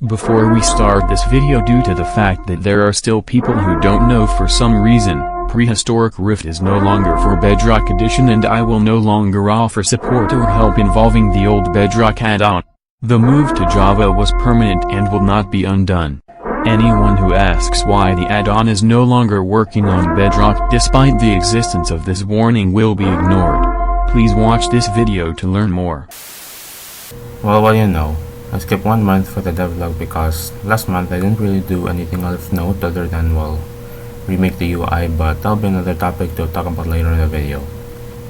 Before we start this video, due to the fact that there are still people who don't know for some reason, Prehistoric Rift is no longer for Bedrock Edition and I will no longer offer support or help involving the old Bedrock add-on. The move to Java was permanent and will not be undone. Anyone who asks why the add-on is no longer working on Bedrock despite the existence of this warning will be ignored. Please watch this video to learn more. Well, what do you know? I skipped 1 month for the devlog because last month I didn't really do anything of note other than, well, remake the UI, but that'll be another topic to talk about later in the video.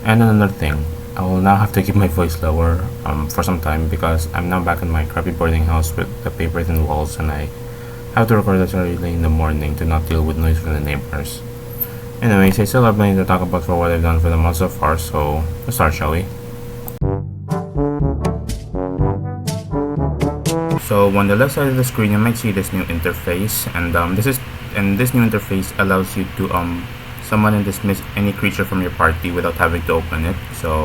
And another thing, I will now have to keep my voice lower for some time because I'm now back in my crappy boarding house with the paper thin walls and I have to record this early in the morning to not deal with noise from the neighbors. Anyways, I still have plenty to talk about for what I've done for the month so far, so let's start, shall we? So on the left side of the screen you might see this new interface, and this new interface allows you to summon and dismiss any creature from your party without having to open it. So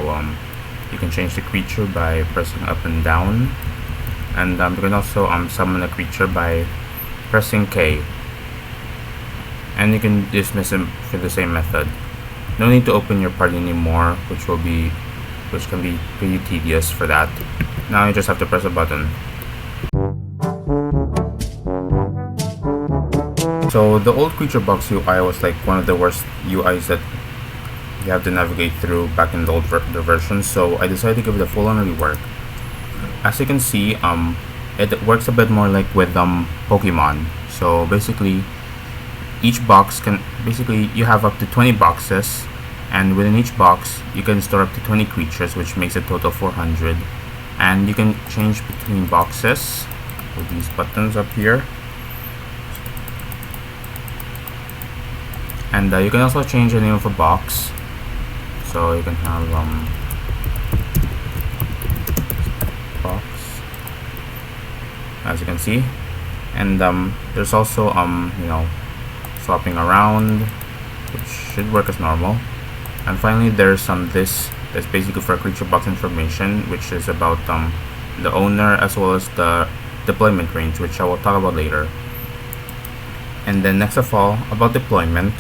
you can change the creature by pressing up and down, and you can also summon a creature by pressing K, and you can dismiss him for the same method. No need to open your party anymore, which can be pretty tedious for that. Now you just have to press a button. So the old creature box UI was like one of the worst UIs that you have to navigate through back in the old version, so I decided to give it a full-on rework. As you can see, it works a bit more like with Pokemon. So basically, each box you have up to 20 boxes, and within each box you can store up to 20 creatures, which makes a total 400. And you can change between boxes with these buttons up here. And you can also change the name of a box, so you can have box, as you can see. And there's also swapping around, which should work as normal. And finally there's this that's basically for creature box information, which is about the owner as well as the deployment range, which I will talk about later. And then next of all, about deployment,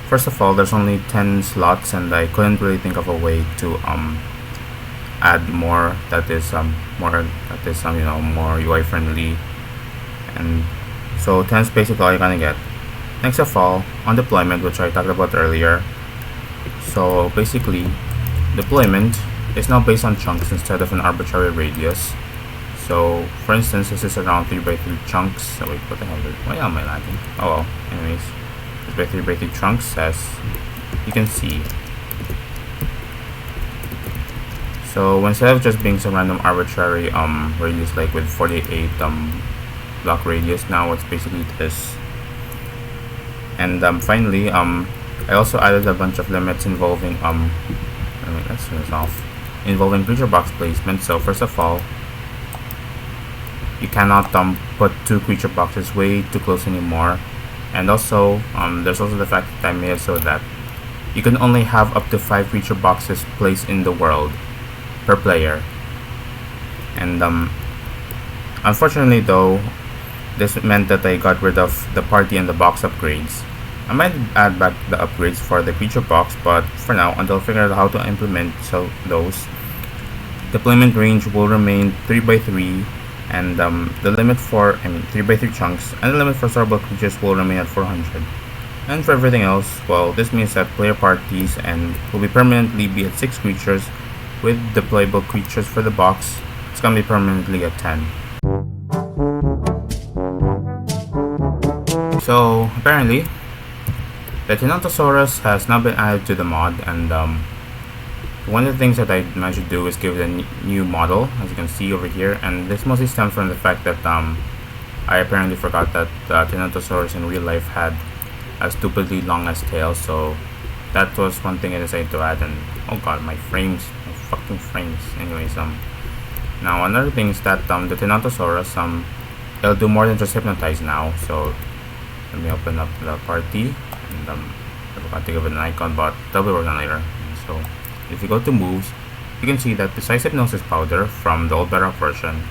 first of all, there's only 10 slots and I couldn't really think of a way to add more that is more UI friendly, and so 10 is basically all you're gonna get. Next of all, on deployment, which I talked about earlier, so basically deployment is now based on chunks instead of an arbitrary radius. So for instance, this is around 3x3 chunks. So wait, what the hell why am I lagging? Oh well, anyways, 3x3 chunks, as you can see. So instead of just being some random arbitrary radius like with 48 block radius, now it's basically this. And finally, I also added a bunch of limits involving let's turn this off, involving creature box placement. So first of all, you cannot put 2 creature boxes way too close anymore. And also there's also the fact that I made it so that you can only have up to 5 creature boxes placed in the world per player. And unfortunately though, this meant that I got rid of the party and the box upgrades. I might add back the upgrades for the creature box, but for now, until I figure out how to implement those, deployment range will remain 3x3, and the limit for 3x3 chunks, and the limit for storeable creatures will remain at 400. And for everything else, well, this means that player parties will be permanently be at 6 creatures, with deployable creatures for the box, it's gonna be permanently at 10. So apparently, the Tynontosaurus has now been added to the mod, and one of the things that I managed to do is give it a new model, as you can see over here, and this mostly stems from the fact that I apparently forgot that the Tynontosaurus in real life had a stupidly long ass tail, so that was one thing I decided to add. And oh god, my fucking frames. Anyways, now another thing is that the Tynontosaurus it'll do more than just hypnotize now. So let me open up the party, and I forgot to give it an icon, but that'll be working on later. So if you go to moves, you can see that besides hypnosis powder from the old Bedrock version,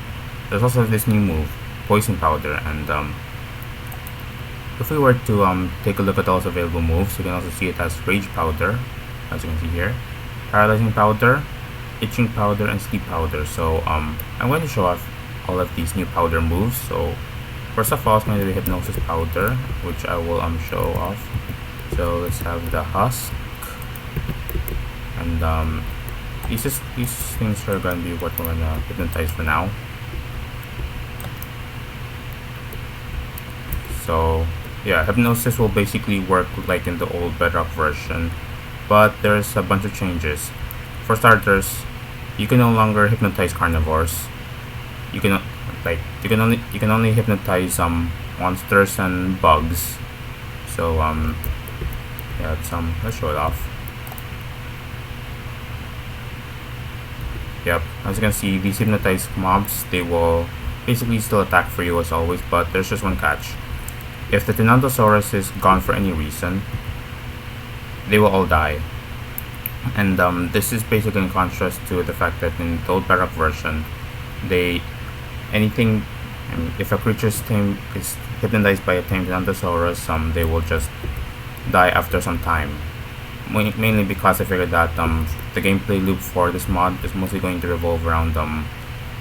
there's also this new move, poison powder. And if we were to take a look at all the available moves, you can also see it as rage powder, as you can see here, paralyzing powder, itching powder, and sleep powder. So I'm going to show off all of these new powder moves. So first of all, it's going to be hypnosis powder, which I will show off. So let's have the husk, and these things are going to be what we're going to hypnotize for now. So yeah, hypnosis will basically work like in the old Bedrock version, but there's a bunch of changes. For starters, you can no longer hypnotize carnivores. You can only hypnotize monsters and bugs. So yeah, let's show it off. Yep, as you can see, these hypnotized mobs, they will basically still attack for you as always, but there's just one catch. If the Tyrannosaurus is gone for any reason, they will all die. And this is basically in contrast to the fact that in the old Bedrock version, if a creature's tame is hypnotized by a tamed Tyrannosaurus, they will just die after some time. Mainly because I figured that the gameplay loop for this mod is mostly going to revolve around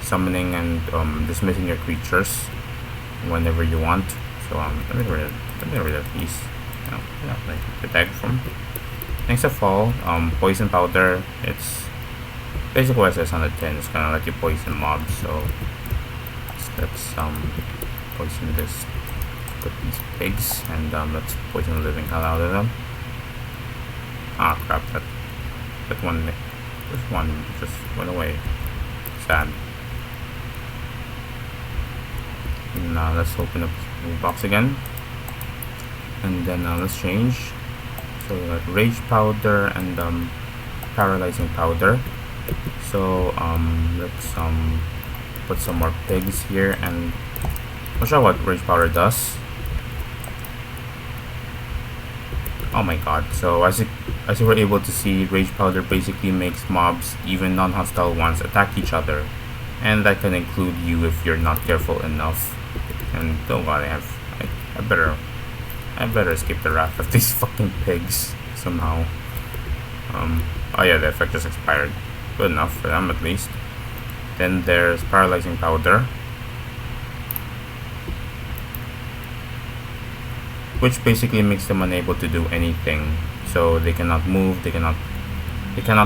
summoning and dismissing your creatures whenever you want. So let me get rid of these. Like the tag from. Next of all, poison powder. It's basically what it says on the tin. It's gonna let you poison mobs. So let's poison these pigs, and let's poison the living hell out of them. Ah crap! This one just went away. Sad. Now let's open up the box again, and then let's change. So we got rage powder and paralyzing powder. So let's put some more pigs here, and I'll show what rage powder does. Oh my god! So as you were able to see, rage powder basically makes mobs, even non-hostile ones, attack each other, and that can include you if you're not careful enough. And oh god, I better escape the wrath of these fucking pigs somehow. Oh yeah, the effect just expired. Good enough for them at least. Then there's paralyzing powder, which basically makes them unable to do anything. So they cannot move, they cannot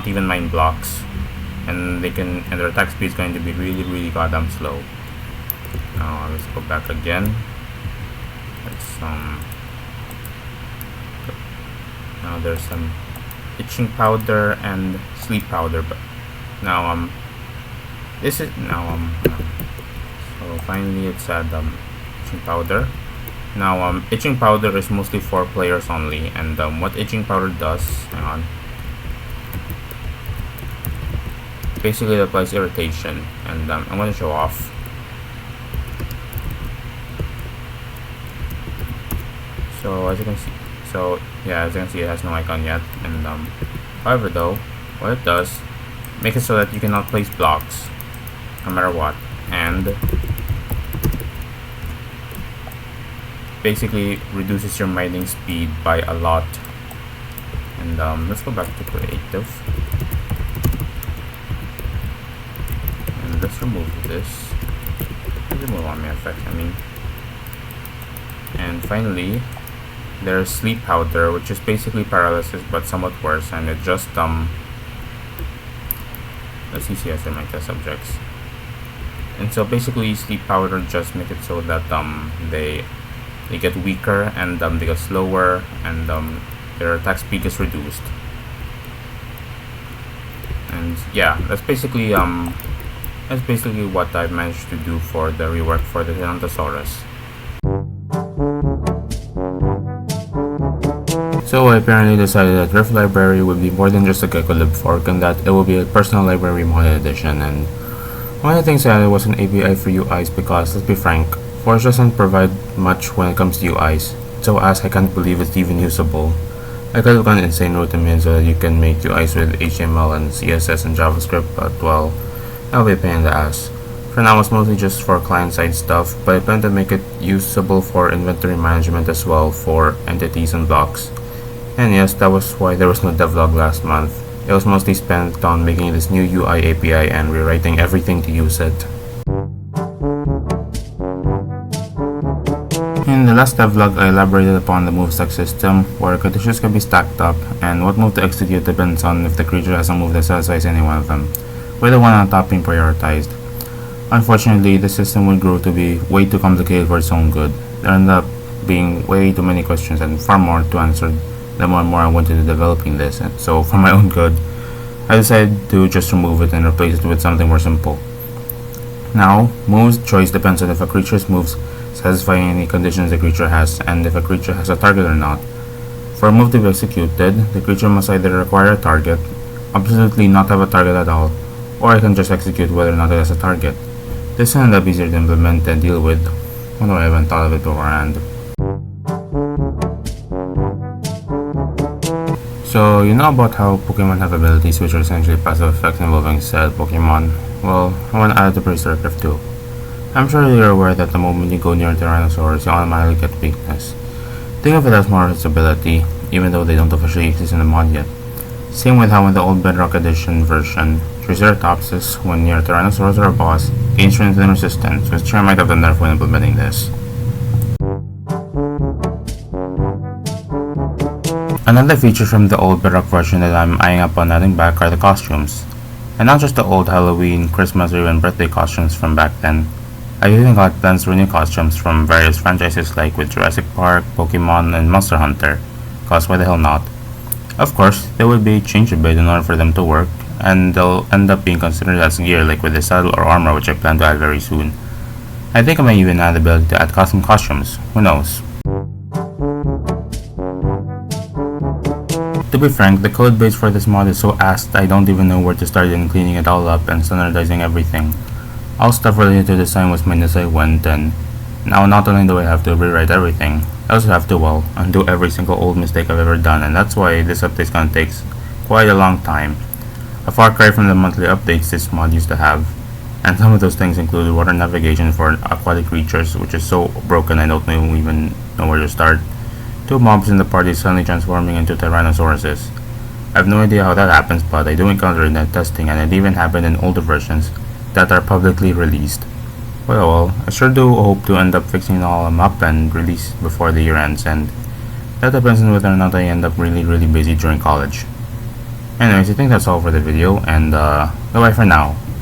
even mine blocks, and their attack speed is going to be really goddamn slow. Now let's go back again. Let's now there's some itching powder and sleep powder, but now this is so finally it's at itching powder. Now itching powder is mostly for players only, and what itching powder does, hang on, basically it applies irritation, and I'm going to show off. So as you can see, it has no icon yet, and however though, what it does, make it so that you cannot place blocks no matter what, and basically reduces your mining speed by a lot. And let's go back to creative, and let's remove this. Remove on my effect, I mean. And finally, there's sleep powder, which is basically paralysis but somewhat worse, and it just let's see CS in my test subjects. And so basically sleep powder just make it so that they get weaker, and they get slower, and their attack speed is reduced. And yeah, that's basically what I've managed to do for the rework for the Tyrannosaurus. So I apparently decided that Rift Library would be more than just a Gekolib fork, and that it will be a personal library modded edition. And one of the things that it was an API for UIs, because let's be frank, Forge doesn't provide much when it comes to UIs, so as I can't believe it's even usable. I could have gone insane route in so that you can make UIs with HTML and CSS and JavaScript, but well, that'll be a pain in the ass. For now, it's mostly just for client-side stuff, but I plan to make it usable for inventory management as well for entities and blocks. And yes, that was why there was no devlog last month. It was mostly spent on making this new UI API and rewriting everything to use it. In the last devlog, I elaborated upon the move stack system, where conditions can be stacked up, and what move to execute depends on if the creature has a move that satisfies any one of them, with the one on top being prioritized. Unfortunately, the system would grow to be way too complicated for its own good. There ended up being way too many questions and far more to answer the more and more I went into developing this, and so for my own good, I decided to just remove it and replace it with something more simple. Now, move's choice depends on if a creature's moves satisfy any conditions the creature has, and if a creature has a target or not. For a move to be executed, the creature must either require a target, absolutely not have a target at all, or I can just execute whether or not it has a target. This will end up easier to implement and deal with, although I haven't thought of it beforehand. So, you know about how Pokemon have abilities which are essentially passive effects involving said Pokemon? Well, I want to add the Prehistoric rift too. I'm sure you're aware that the moment you go near Tyrannosaurus, you automatically get weakness. Think of it as more of its ability, even though they don't officially exist in the mod yet. Same with how in the old Bedrock Edition version, Triceratopsis, when near Tyrannosaurus or a boss, gains strength and resistance, which I might have done nerf when implementing this. Another feature from the old Bedrock version that I'm eyeing up on adding back are the costumes. And not just the old Halloween, Christmas, or even birthday costumes from back then. I've even got plans for new costumes from various franchises like with Jurassic Park, Pokemon, and Monster Hunter, cause why the hell not? Of course, they will be changed a bit in order for them to work, and they'll end up being considered as gear like with the saddle or armor, which I plan to add very soon. I think I may even add the ability to add custom costumes, who knows. To be frank, the code base for this mod is so ass I don't even know where to start in cleaning it all up and standardizing everything. All stuff related to design was made as I went, and now not only do I have to rewrite everything, I also have to, well, undo every single old mistake I've ever done, and that's why this update's gonna take quite a long time. A far cry from the monthly updates this mod used to have, and some of those things include water navigation for aquatic creatures, which is so broken I don't even know where to start. 2 mobs in the party suddenly transforming into Tyrannosauruses. I have no idea how that happens, but I do encounter it in testing, and it even happened in older versions that are publicly released. Well, I sure do hope to end up fixing all of them up and release before the year ends, and that depends on whether or not I end up really busy during college. Anyways, I think that's all for the video, and goodbye for now.